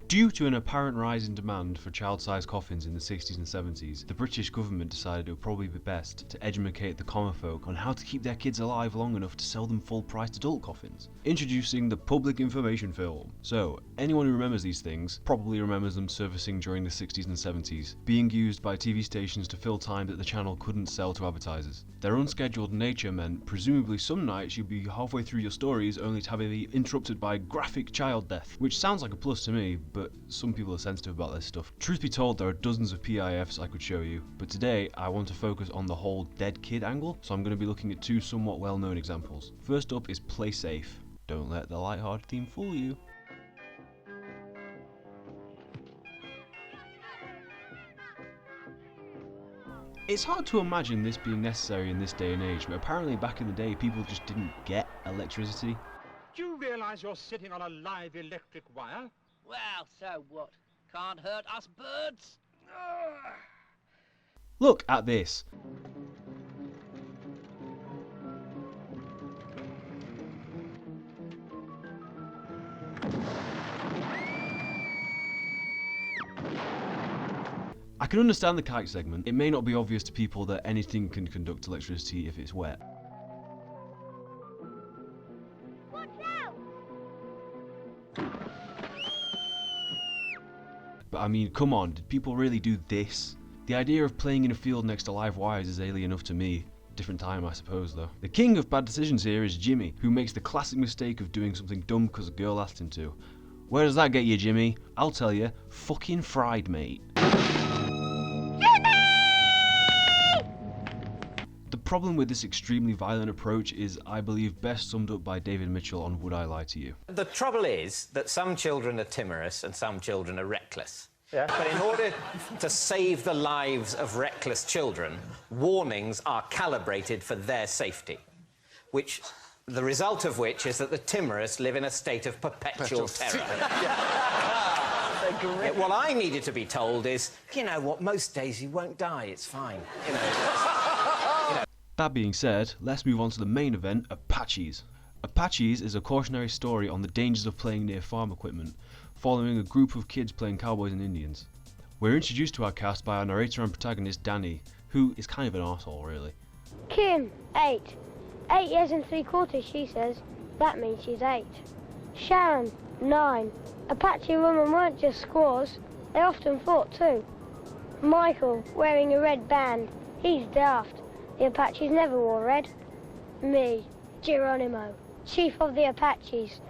Due to an apparent rise in demand for child-sized coffins in the 60s and 70s, the British government decided it would probably be best to educate the common folk on how to keep their kids alive long enough to sell them full-priced adult coffins. Introducing the public information film. So, anyone who remembers these things probably remembers them surfacing during the 60s and 70s, being used by TV stations to fill time that the channel couldn't sell to advertisers. Their unscheduled nature meant presumably some nights you'd be halfway through your stories only to have it be interrupted by graphic child death, which sounds like a plus to me, but some people are sensitive about this stuff. Truth be told, there are dozens of PIFs I could show you, but today I want to focus on the whole dead kid angle, so I'm going to be looking at two somewhat well-known examples. First up is Play Safe. Don't let the lighthearted theme fool you. It's hard to imagine this being necessary in this day and age, but apparently back in the day people just didn't get electricity. Do you realise you're sitting on a live electric wire? Well, so what? Can't hurt us birds. Look at this. I can understand the kite segment. It may not be obvious to people that anything can conduct electricity if it's wet. Watch out! But I mean, come on, did people really do this? The idea of playing in a field next to live wires is alien enough to me. Different time, I suppose, though. The king of bad decisions here is Jimmy, who makes the classic mistake of doing something dumb because a girl asked him to. Where does that get you, Jimmy? I'll tell you, fucking fried, mate. The problem with this extremely violent approach is, I believe, best summed up by David Mitchell on Would I Lie to You. The trouble is that some children are timorous and some children are reckless. Yeah. But in order to save the lives of reckless children, warnings are calibrated for their safety, which the result of which is that the timorous live in a state of perpetual terror. Yeah, what I needed to be told is, you know what, most days you won't die, it's fine. You know. That being said, let's move on to the main event, Apaches. Apaches is a cautionary story on the dangers of playing near farm equipment, following a group of kids playing cowboys and Indians. We're introduced to our cast by our narrator and protagonist, Danny, who is kind of an arsehole, really. Kim, 8. 8 years and 3/4, she says. That means she's 8. Sharon, 9. Apache women weren't just squaws, they often fought too. Michael, wearing a red band. He's daft. The Apaches never wore red. Me, Geronimo, chief of the Apaches,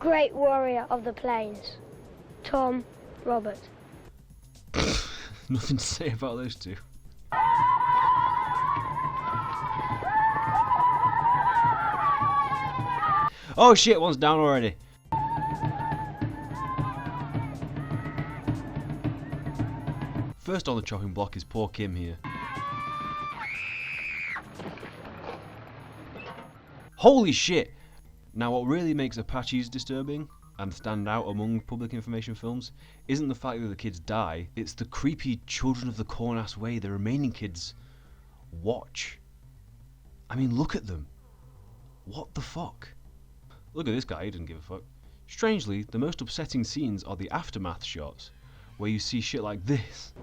great warrior of the plains. Tom, Robert. Nothing to say about those two. Oh shit, one's down already. First on the chopping block is poor Kim here. Holy shit! Now what really makes Apaches disturbing and stand out among public information films isn't the fact that the kids die, it's the creepy Children of the Corn-ass way the remaining kids watch. I mean, look at them. What the fuck? Look at this guy, he didn't give a fuck. Strangely, the most upsetting scenes are the aftermath shots, where you see shit like this.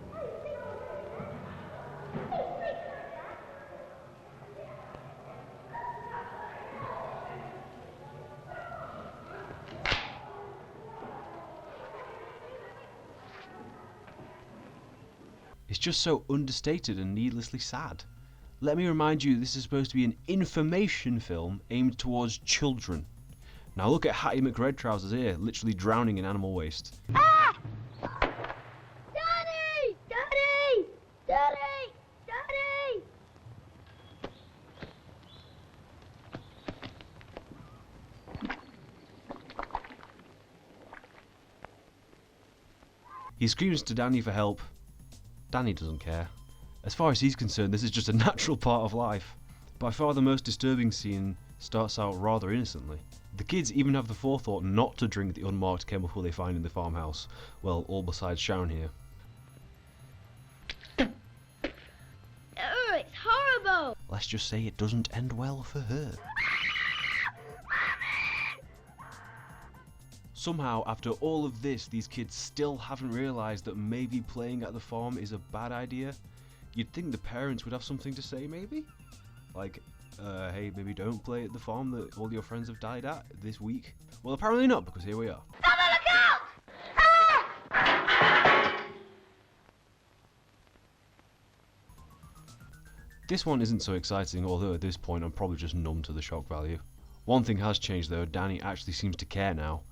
It's just so understated and needlessly sad. Let me remind you, this is supposed to be an information film aimed towards children. Now look at Hattie McRedtrousers here, literally drowning in animal waste. Ah! Daddy! Daddy! Daddy! Daddy! He screams to Danny for help. Danny doesn't care. As far as he's concerned, this is just a natural part of life. By far the most disturbing scene starts out rather innocently. The kids even have the forethought not to drink the unmarked chemical they find in the farmhouse. Well, all besides Sharon here. Oh, it's horrible! Let's just say it doesn't end well for her. Somehow, after all of this, these kids still haven't realised that maybe playing at the farm is a bad idea. You'd think the parents would have something to say, maybe? Like, hey, maybe don't play at the farm that all your friends have died at this week. Well, apparently not, because here we are. This one isn't so exciting, although at this point I'm probably just numb to the shock value. One thing has changed though, Danny actually seems to care now.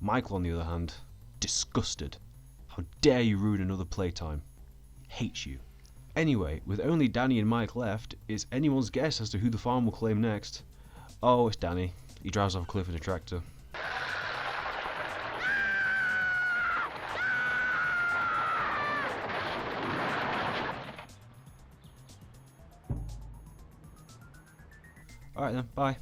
Michael, on the other hand, disgusted. How dare you ruin another playtime. Hates you. Anyway, with only Danny and Mike left, it's anyone's guess as to who the farm will claim next. Oh, it's Danny. He drives off a cliff in a tractor. Alright then, bye.